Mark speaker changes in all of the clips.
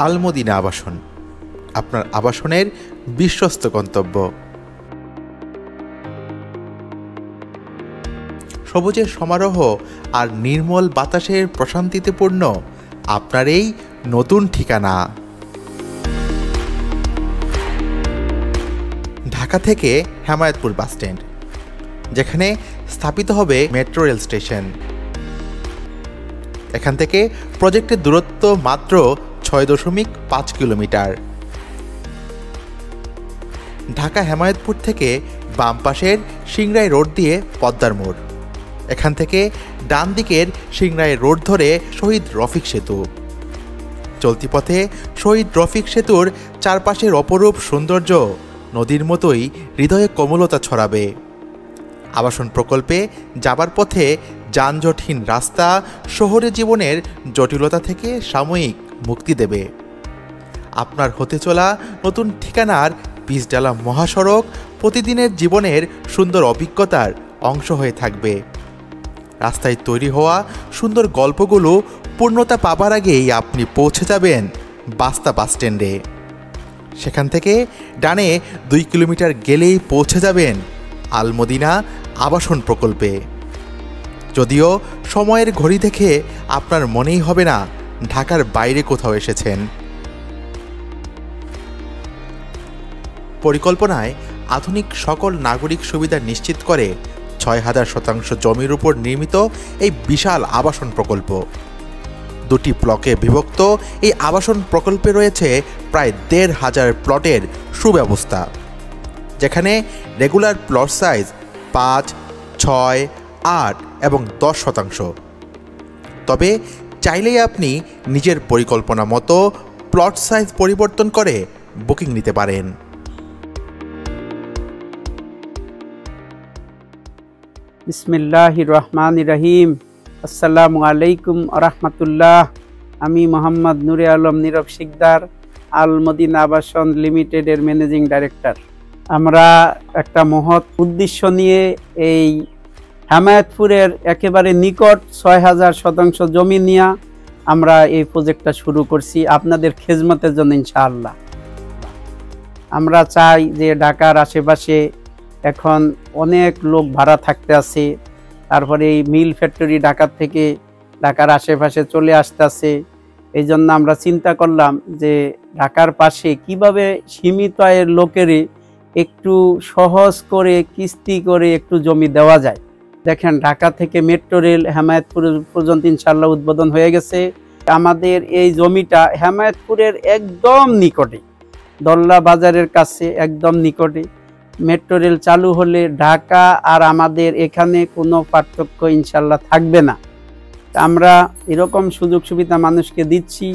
Speaker 1: আল-মদিনা আবাসন, আপনার আবাসনের বিশ্বস্ত গন্তব্য। সবুজের সমারোহ আর নির্মল বাতাসের প্রশান্তিতে পূর্ণ আপনার এই নতুন ঠিকানা। ঢাকা থেকে হেমায়েতপুর বাসস্ট্যান্ড, যেখানে স্থাপিত হবে মেট্রো রেল স্টেশন। এখান থেকে প্রজেক্টের দূরত্ব মাত্র 6.5 কিলোমিটার। ঢাকা হেমায়েতপুর থেকে বাম পাশের সিংড়াই রোড দিয়ে পদ্মার মোড়, এখান থেকে ডান দিকের সিংড়াই রোড ধরে শহীদ রফিক সেতু। চলতি পথে শহীদ রফিক সেতুর চারপাশের অপরূপ সৌন্দর্য নদীর মতোই হৃদয়ে কোমলতা ছড়াবে। আবাসন প্রকল্পে যাবার পথে যানজটহীন রাস্তা শহরে জীবনের জটিলতা থেকে সাময়িক মুক্তি দেবে। আপনার হতে চলা নতুন ঠিকানার পিচঢালা মহাসড়ক প্রতিদিনের জীবনের সুন্দর অভিজ্ঞতার অংশ হয়ে থাকবে। রাস্তায় তৈরি হওয়া সুন্দর গল্পগুলো পূর্ণতা পাবার আগেই আপনি পৌঁছে যাবেন বাস্তা বাসস্ট্যান্ডে। সেখান থেকে ডানে 2 কিলোমিটার গেলেই পৌঁছে যাবেন আল-মদিনা আবাসন প্রকল্পে। যদিও সময়ের ঘড়ি দেখে আপনার মনেই হবে না ঢাকার বাইরে কোথাও এসেছেন। পরিকল্পনায় আধুনিক সকল নাগরিক সুবিধা নিশ্চিত করে 6000 শতাংশ জমির উপর নির্মিত এই বিশাল আবাসন প্রকল্প। 2টি ব্লকে বিভক্ত এই আবাসন প্রকল্পে রয়েছে প্রায় 1500 প্লটের সুব্যবস্থা, যেখানে রেগুলার প্লট সাইজ 5, 6, 8 এবং 10 শতাংশ। তবে চাইলেই আপনি নিজের পরিকল্পনা মতো প্লট সাইজ পরিবর্তন করে বুকিং নিতে পারেন।
Speaker 2: বিসমিল্লাহির রহমানির রহিম। আসসালামু আলাইকুম রাহমাতুল্লাহ। আমি মোহাম্মদ নূরে আলম নীরব শিকদার, আল-মদিনা আবাসন লিমিটেডের ম্যানেজিং ডাইরেক্টর। আমরা একটা মহৎ উদ্দেশ্য নিয়ে এই হেমায়েতপুরের একেবারে নিকট 6000 শতাংশ জমি নিয়ে আমরা এই প্রজেক্টটা শুরু করছি আপনাদের খেজমতের জন্য ইনশাআল্লাহ। আমরা চাই যে ঢাকার আশেপাশে এখন অনেক লোক ভাড়া থাকতে আছে, তারপরে এই মিল ফ্যাক্টরি ঢাকার থেকে ঢাকার আশেপাশে চলে আসতেছে। এই জন্য আমরা চিন্তা করলাম যে ঢাকার পাশে কিভাবে সীমিত আয়ের লোকেরে একটু সহজ করে কিস্তি করে একটু জমি দেওয়া যায়। দেখেন, ঢাকা থেকে মেট্রো রেল হেমায়েতপুর পর্যন্ত ইনশাআল্লাহ উদ্বোধন হয়ে গেছে। আমাদের এই জমিটা হেমায়েতপুরের একদম নিকটে, দল্লা বাজারের কাছে একদম নিকটে। মেট্রো রেল চালু হলে ঢাকা আর আমাদের এখানে কোনো পার্থক্য ইনশাল্লাহ থাকবে না। আমরা এরকম সুযোগ সুবিধা মানুষকে দিচ্ছি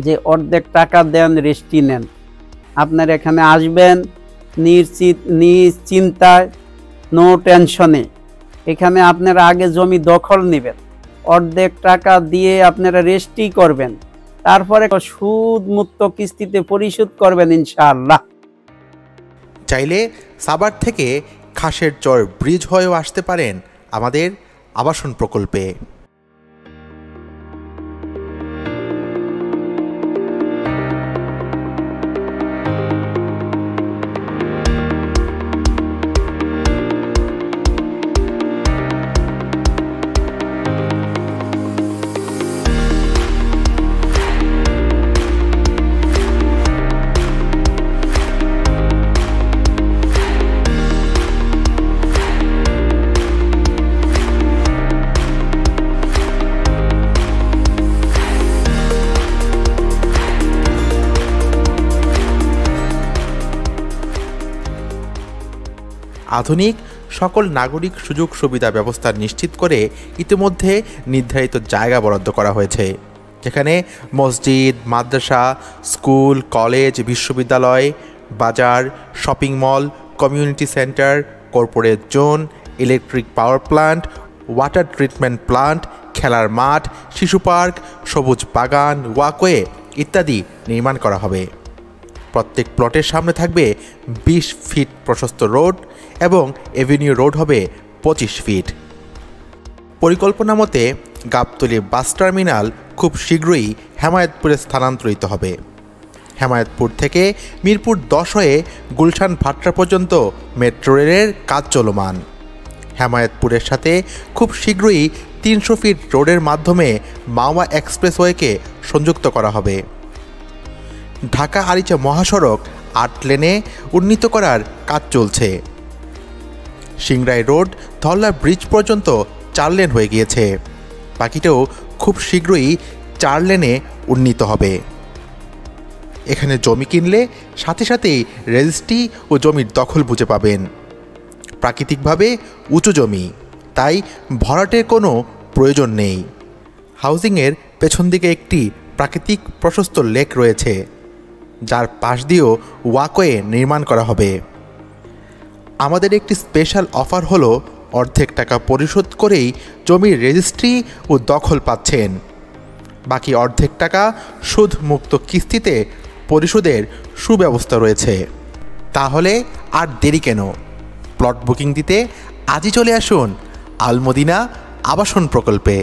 Speaker 2: যে অর্ধেক টাকা দেন, রেস্টি নেন। আপনার এখানে আসবেন নিশ্চিন্তায়, নো টেনশনে। এখানে আপনারা আগে জমি দখল নেবেন, অর্ধেক টাকা দিয়ে আপনারা রেস্টি করবেন, তারপরে সুদ মুক্ত কিস্তিতে পরিশোধ করবেন ইনশাআল্লাহ।
Speaker 1: চাইলে সাভার থেকে খাসের চর ব্রিজ হয়েও আসতে পারেন আমাদের আবাসন প্রকল্পে। আধুনিক সকল নাগরিক সুযোগ সুবিধা ব্যবস্থা নিশ্চিত করে ইতিমধ্যে নির্ধারিত জায়গা বরাদ্দ করা হয়েছে, যেখানে মসজিদ, মাদ্রাসা, স্কুল, কলেজ, বিশ্ববিদ্যালয়, বাজার, shopping mall, community centre, corporate zone, electric power plant, water treatment plant, খেলার মাঠ, শিশু পার্ক, সবুজ বাগান, ওয়াকওয়ে ইত্যাদি নির্মাণ করা হবে। প্রত্যেক প্লটের সামনে থাকবে 20 ফিট প্রশস্ত রোড এবং এভিনিউ রোড হবে 25 ফিট। পরিকল্পনা মতে গাবতলী বাস টার্মিনাল খুব শীঘ্রই হেমায়েতপুরে স্থানান্তরিত হবে। হেমায়েতপুর থেকে মিরপুর 10 হয়ে গুলশান ভাট্রা পর্যন্ত মেট্রো রেলের কাজ চলমান। হেমায়েতপুরের সাথে খুব শীঘ্রই 300 ফিট রোডের মাধ্যমে মাওয়া এক্সপ্রেসওয়েকে সংযুক্ত করা হবে। ঢাকা আরিচা মহাসড়ক 8 লেনে উন্নীত করার কাজ চলছে। সিংড়াই রোড ধল্লা ব্রিজ পর্যন্ত 4 লেন হয়ে গিয়েছে, বাকিটাও খুব শীঘ্রই 4 লেনে উন্নীত হবে। এখানে জমি কিনলে সাথে সাথেই রেজিস্ট্রি ও জমির দখল বুঝে পাবেন। প্রাকৃতিকভাবে উঁচু জমি, তাই ভরাটের কোনো প্রয়োজন নেই। হাউজিংয়ের পেছন দিকে একটি প্রাকৃতিক প্রশস্ত লেক রয়েছে, যার পাশ দিয়েও ওয়াকওয়ে নির্মাণ করা হবে। আমাদের একটি স্পেশাল অফার হলো অর্ধেক টাকা পরিশোধ করেই জমির রেজিস্ট্রি ও দখল পাচ্ছেন। বাকি অর্ধেক টাকা সুদ মুক্ত কিস্তিতে পরিশোধের সুব্যবস্থা রয়েছে। তাহলে আর দেরি কেন? প্লট বুকিং দিতে আজই চলে আসুন আল মদিনা আবাসন প্রকল্পে।